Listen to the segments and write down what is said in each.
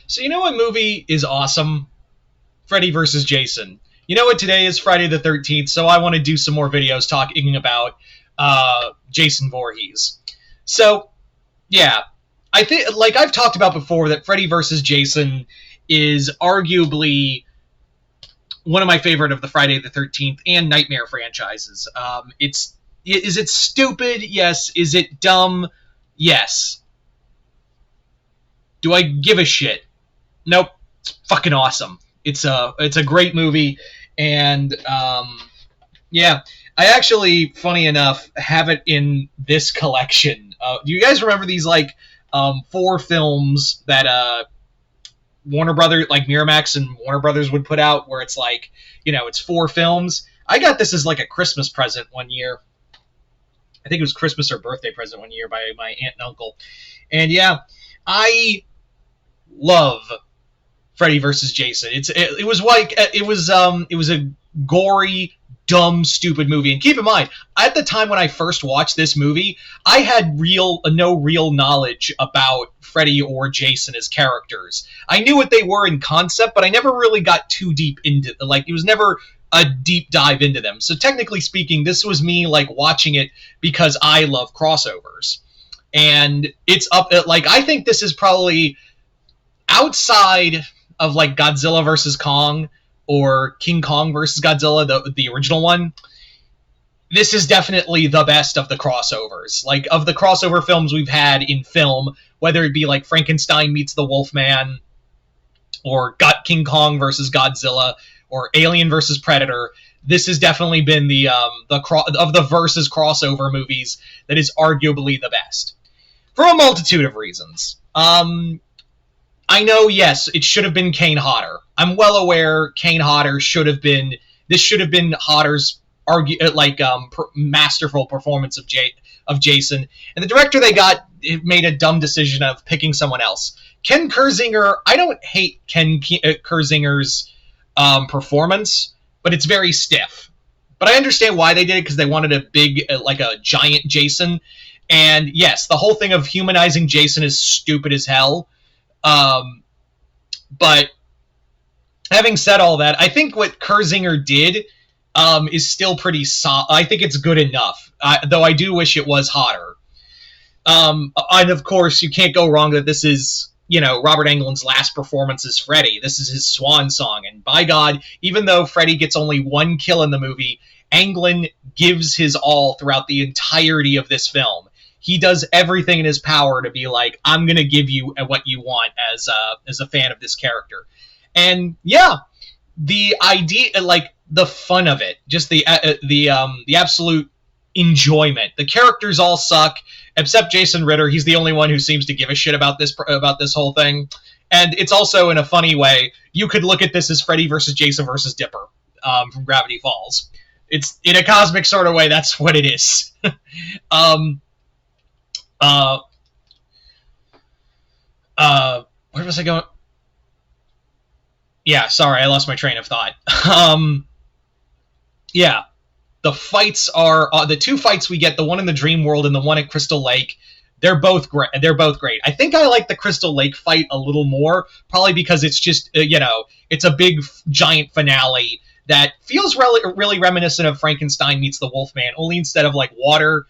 So you know what movie is awesome? Freddy versus Jason. You know what, today is Friday the 13th, so I want to do some more videos talking about Jason Voorhees. So, yeah, I think, like I've talked about before, that Freddy versus Jason is arguably one of my favorite of the Friday the 13th and Nightmare franchises. Is it stupid? Yes. Is it dumb? Yes. Do I give a shit? Nope. It's fucking awesome. It's a great movie, and yeah, I actually, funny enough, have it in this collection. Do you guys remember these four films that Warner Brothers, like Miramax and Warner Brothers, would put out, where it's like, it's four films? I got this as like a Christmas present one year. I think it was Christmas or birthday present one year by my aunt and uncle, and yeah, I love Freddy versus Jason. It was a gory, dumb, stupid movie. And keep in mind, at the time when I first watched this movie, I had no real knowledge about Freddy or Jason as characters. I knew what they were in concept, but I never really got too deep into it was never a deep dive into them. So technically speaking, this was me watching it because I love crossovers. And it's up I think this is probably outside of Godzilla versus Kong or King Kong versus Godzilla, the original one. This is definitely the best of the crossovers. Of the crossover films we've had in film, whether it be Frankenstein meets the Wolfman, or King Kong versus Godzilla, or Alien versus Predator, this has definitely been of the versus crossover movies that is arguably the best, for a multitude of reasons. I know, yes, it should have been Kane Hodder. I'm well aware Kane Hodder should have been Hodder's masterful performance of Jason. And the director they got made a dumb decision of picking someone else. Ken Kirzinger, I don't hate Ken Kirzinger's performance, but it's very stiff. But I understand why they did it, because they wanted a big, a giant Jason. And yes, the whole thing of humanizing Jason is stupid as hell. But having said all that, I think what Kirzinger did is still pretty solid. I think it's good enough, though I do wish it was hotter. And of course, you can't go wrong that this is, Robert Englund's last performance as Freddy. This is his swan song, and by God, even though Freddy gets only one kill in the movie, Englund gives his all throughout the entirety of this film. He does everything in his power to be like, I'm going to give you what you want as a fan of this character. And yeah, the idea, the fun of it, just the absolute enjoyment. The characters all suck, except Jason Ritter. He's the only one who seems to give a shit about this whole thing. And it's also, in a funny way, you could look at this as Freddy versus Jason versus Dipper from Gravity Falls. It's, in a cosmic sort of way, that's what it is. Where was I going? Yeah, sorry, I lost my train of thought. Yeah, the fights are the two fights we get, the one in the Dream World and the one at Crystal Lake. They're both great. I think I like the Crystal Lake fight a little more, probably because it's just it's a big giant finale that feels really reminiscent of Frankenstein meets the Wolfman, only instead of water,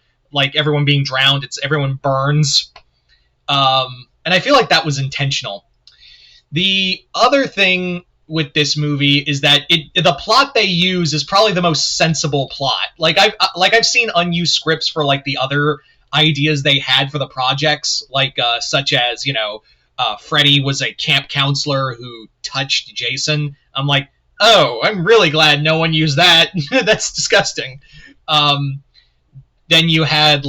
everyone being drowned, it's everyone burns. And I feel like that was intentional. The other thing with this movie is that the plot they use is probably the most sensible plot. I've seen unused scripts for the other ideas they had for the projects, such as Freddy was a camp counselor who touched Jason. I'm like, oh, I'm really glad no one used that. That's disgusting. Then you had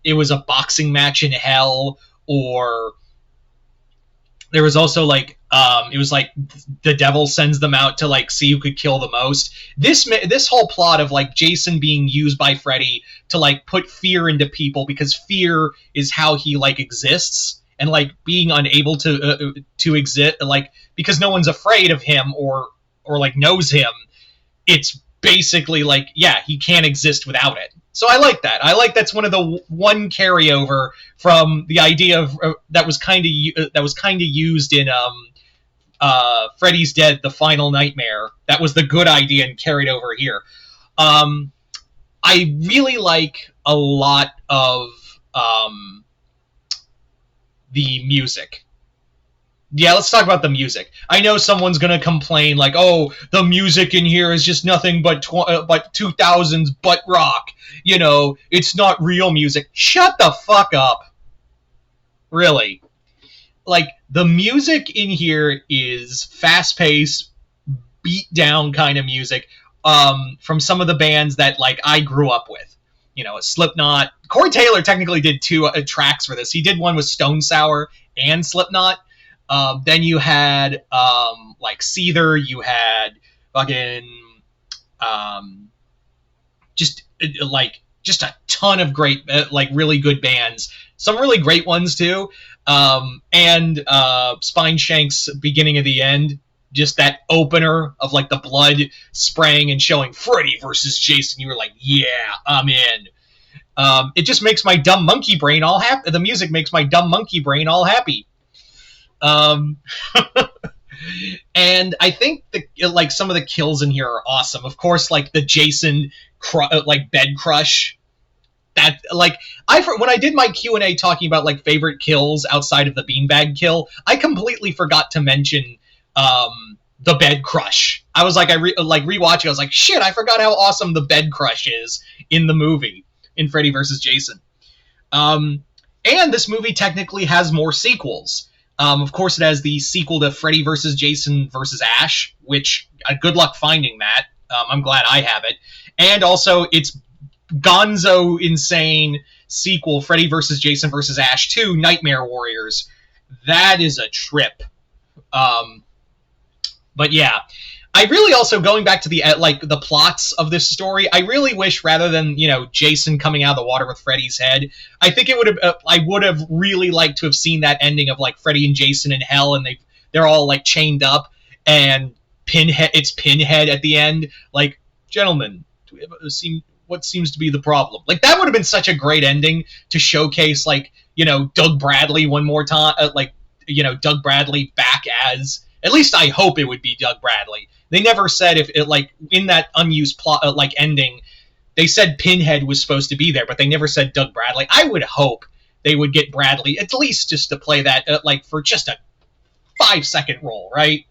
it was a boxing match in hell, or there was also it was the devil sends them out to see who could kill the most. This whole plot of Jason being used by Freddy to put fear into people, because fear is how he exists, and being unable to exist, because no one's afraid of him or knows him. It's basically like, yeah, he can't exist without it. So I like that. I like that's one of the one carryover from the idea of that was kind of used in Freddy's Dead: The Final Nightmare. That was the good idea and carried over here. Um, I really like a lot of the music. Yeah, let's talk about the music. I know someone's gonna complain like, "Oh, the music in here is just nothing but 2000s butt rock. You know, it's not real music." Shut the fuck up. Really. Like, the music in here is fast-paced, beat-down kind of music from some of the bands that, like, I grew up with. You know, Slipknot. Corey Taylor technically did two tracks for this. He did one with Stone Sour and Slipknot. Then you had like Seether. You had fucking just just a ton of great like really good bands. Some really great ones too. And Spineshank's Beginning of the End. Just that opener of like the blood spraying and showing Freddy versus Jason. You were like, yeah, I'm in. It just makes my dumb monkey brain all happy. The music makes my dumb monkey brain all happy. And I think like some of the kills in here are awesome. Of course, like the Jason like bed crush. That like when I did my Q&A talking about like favorite kills outside of the beanbag kill, I completely forgot to mention the bed crush. I was like rewatching. I was like, shit, I forgot how awesome the bed crush is in the movie in Freddy vs. Jason. And this movie technically has more sequels. Of course, it has the sequel to Freddy vs. Jason vs. Ash, which good luck finding that. I'm glad I have it. And also, it's gonzo insane sequel, Freddy vs. Jason vs. Ash 2, Nightmare Warriors. That is a trip. But yeah, I really also, going back to the like the plots of this story, I really wish rather than, you know, Jason coming out of the water with Freddy's head, I think it would have I would have really liked to have seen that ending of like Freddy and Jason in hell and they're all like chained up and it's Pinhead at the end, like, gentlemen, do we have what seems to be the problem? Like, that would have been such a great ending to showcase, like, you know, Doug Bradley one more time, like, you know, Doug Bradley back as, at least I hope it would be Doug Bradley. They never said if it, like, in that unused plot, like, ending, they said Pinhead was supposed to be there, but they never said Doug Bradley. I would hope they would get Bradley, at least just to play that, like, for just a 5-second role, right?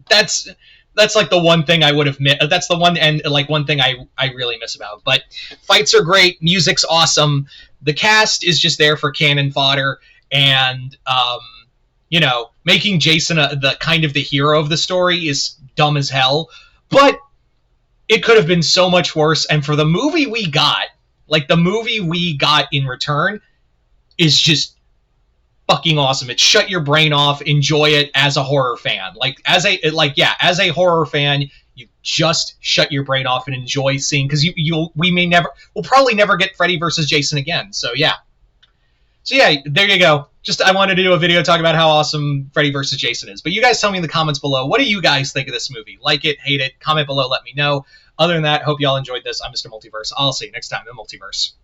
That's like the one thing I would have missed. That's the one and like one thing I really miss about. But fights are great, music's awesome. The cast is just there for cannon fodder, and you know, making Jason the kind of the hero of the story is dumb as hell. But it could have been so much worse. And for the movie we got, like the movie we got in return, is just fucking awesome. It's shut your brain off, enjoy it as a horror fan. Like as a horror fan, you just shut your brain off and enjoy seeing, because we'll probably never get Freddy versus Jason again. So yeah, there you go. Just I wanted to do a video talking about how awesome Freddy versus Jason is. But you guys tell me in the comments below, what do you guys think of this movie? Like it, hate it, comment below, let me know. Other than that, hope y'all enjoyed this. I'm Mr. Multiverse. I'll see you next time in the Multiverse.